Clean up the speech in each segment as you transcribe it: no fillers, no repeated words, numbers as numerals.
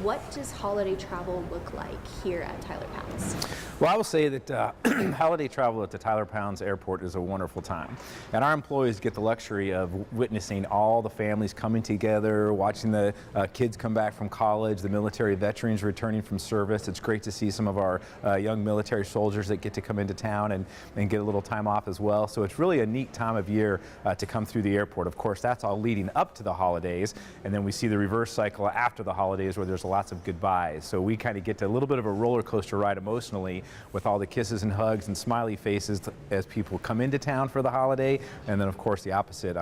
what does holiday travel look like here at Tyler Pounds? Well, I will say that holiday travel at the Tyler Pounds Airport is a wonderful time. And our employees get the luxury of witnessing all the families coming together, watching the kids come back from college, the military veterans returning from service. It's great to see some of our young military soldiers that get to come into town and get a little time off as well. So it's really a neat time of year to come through the airport. Of course, that's all leading up to the holidays. And then we see the reverse cycle after the holidays where there's lots of goodbyes. So we kind of get to a little bit of a roller coaster ride emotionally with all the kisses and hugs and smiley faces as people come into town for the holiday, and then of course the opposite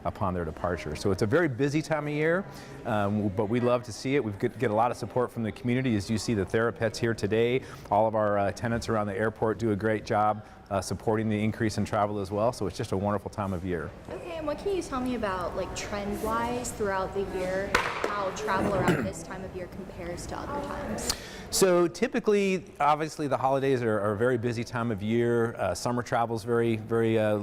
upon their departure. So it's a very busy time of year, but we love to see it. We get a lot of support from the community, as you see the Therapets here today. All of our tenants around the airport do a great job supporting the increase in travel as well, so it's just a wonderful time of year. Okay, and what can you tell me about, like, trend-wise throughout the year, how travel around this time of year compares to other times? So typically, obviously, the holidays are a very busy time of year. Summer travel is very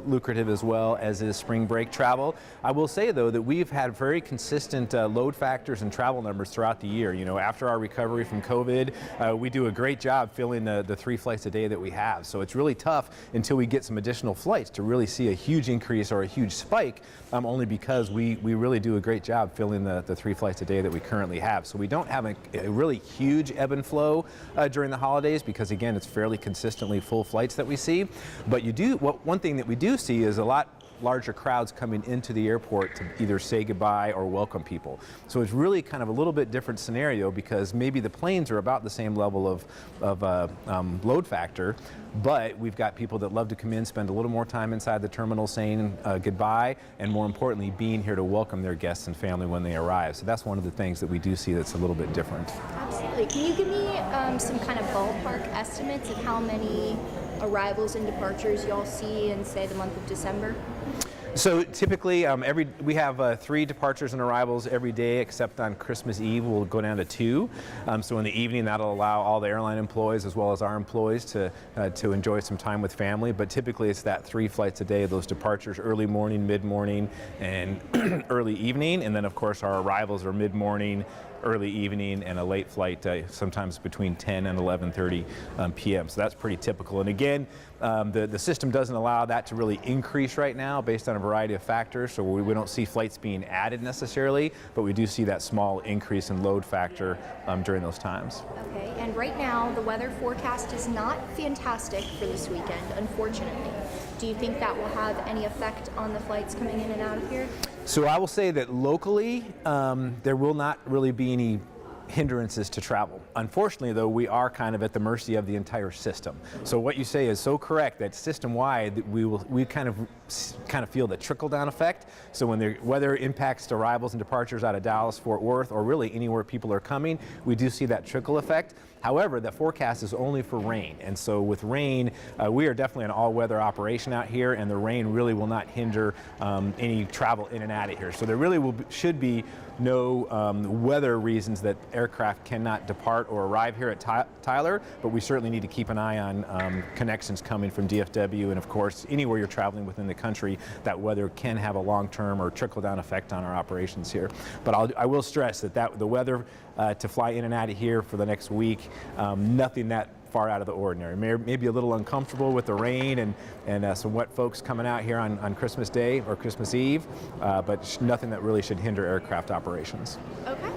lucrative as well, as is spring break travel. I will say, though, that we've had very consistent load factors and travel numbers throughout the year. You know, after our recovery from COVID, we do a great job filling the 3 flights a day that we have. So it's really tough until we get some additional flights to really see a huge increase or a huge spike, only because we really do a great job filling the 3 flights a day that we currently have. So we don't have a really huge ebb and flow during the holidays, because again, it's fairly consistently full flights that we see. But one thing that we do see is a lot larger crowds coming into the airport to either say goodbye or welcome people. So it's really kind of a little bit different scenario, because maybe the planes are about the same level of load factor, but we've got people that love to come in, spend a little more time inside the terminal saying goodbye, and more importantly, being here to welcome their guests and family when they arrive. So that's one of the things that we do see that's a little bit different. Absolutely. Can you give me some kind of ballpark estimates of how many arrivals and departures y'all see in, say, the month of December? So typically, we have 3 departures and arrivals every day, except on Christmas Eve we'll go down to 2. So in the evening, that'll allow all the airline employees as well as our employees to enjoy some time with family. But typically, it's that 3 flights a day, those departures early morning, mid-morning, and early evening. And then, of course, our arrivals are mid-morning, early evening, and a late flight sometimes between 10 and 11:30 p.m. So that's pretty typical. And again, the system doesn't allow that to really increase right now based on a variety of factors. So we don't see flights being added necessarily, but we do see that small increase in load factor during those times. Okay, and right now the weather forecast is not fantastic for this weekend, unfortunately. Do you think that will have any effect on the flights coming in and out of here? So I will say that locally, there will not really be any hindrances to travel. Unfortunately, though, we are kind of at the mercy of the entire system. So what you say is so correct, that system-wide we kind of feel the trickle-down effect. So when the weather impacts arrivals and departures out of Dallas, Fort Worth, or really anywhere people are coming, we do see that trickle effect. However, the forecast is only for rain, and so with rain, we are definitely an all-weather operation out here, and the rain really will not hinder any travel in and out of here. So there really should be no weather reasons that aircraft cannot depart or arrive here at Tyler, but we certainly need to keep an eye on connections coming from DFW, and of course, anywhere you're traveling within the country, that weather can have a long-term or trickle-down effect on our operations here. But I will stress that the weather to fly in and out of here for the next week, nothing that far out of the ordinary. Maybe a little uncomfortable with the rain and some wet folks coming out here on Christmas Day or Christmas Eve, but nothing that really should hinder aircraft operations. Okay.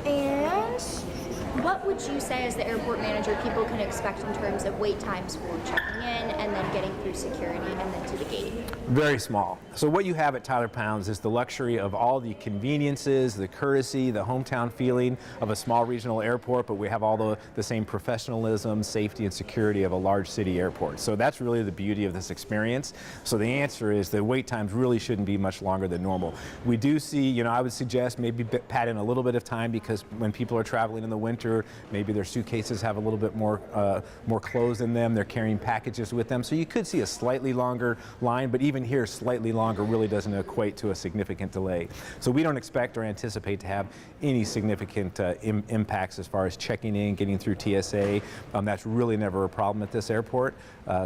And what would you say, as the airport manager, people can expect in terms of wait times for checking in and then getting through security and then to the gate? Very small. So what you have at Tyler Pounds is the luxury of all the conveniences, the courtesy, the hometown feeling of a small regional airport, but we have all the same professionalism, safety, and security of a large city airport. So that's really the beauty of this experience. So the answer is the wait times really shouldn't be much longer than normal. We do see, I would suggest maybe pad in a little bit of time, because when people are traveling in the winter, maybe their suitcases have a little bit more clothes in them. They're carrying packages with them. So you could see a slightly longer line, but even here, slightly longer really doesn't equate to a significant delay. So we don't expect or anticipate to have any significant impacts as far as checking in, getting through TSA. That's really never a problem at this airport.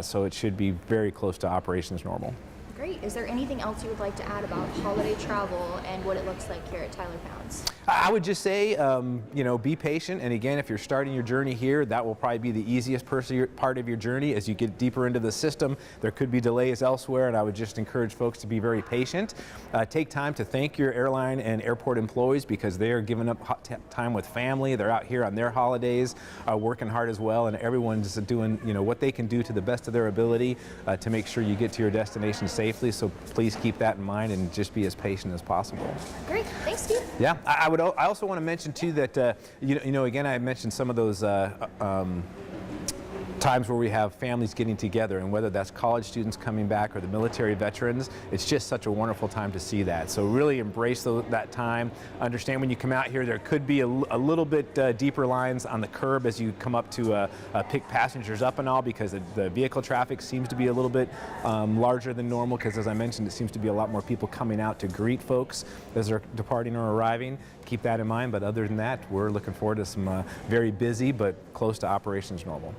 So it should be very close to operations normal. Great. Is there anything else you would like to add about holiday travel and what it looks like here at Tyler Pounds? I would just say, be patient. And again, if you're starting your journey here, that will probably be the easiest part of your journey. As you get deeper into the system, there could be delays elsewhere, and I would just encourage folks to be very patient. Take time to thank your airline and airport employees, because they are giving up time with family. They're out here on their holidays, working hard as well, and everyone's doing what they can do to the best of their ability to make sure you get to your destination safely. So please keep that in mind and just be as patient as possible. Great, thanks, Steve. Yeah, I also want to mention too that again, I mentioned some of those times where we have families getting together, and whether that's college students coming back or the military veterans, it's just such a wonderful time to see that. So really embrace that time. Understand when you come out here, there could be a little bit deeper lines on the curb as you come up to pick passengers up and all, because the vehicle traffic seems to be a little bit larger than normal, because as I mentioned, it seems to be a lot more people coming out to greet folks as they're departing or arriving. Keep that in mind, but other than that, we're looking forward to some very busy but close to operations normal.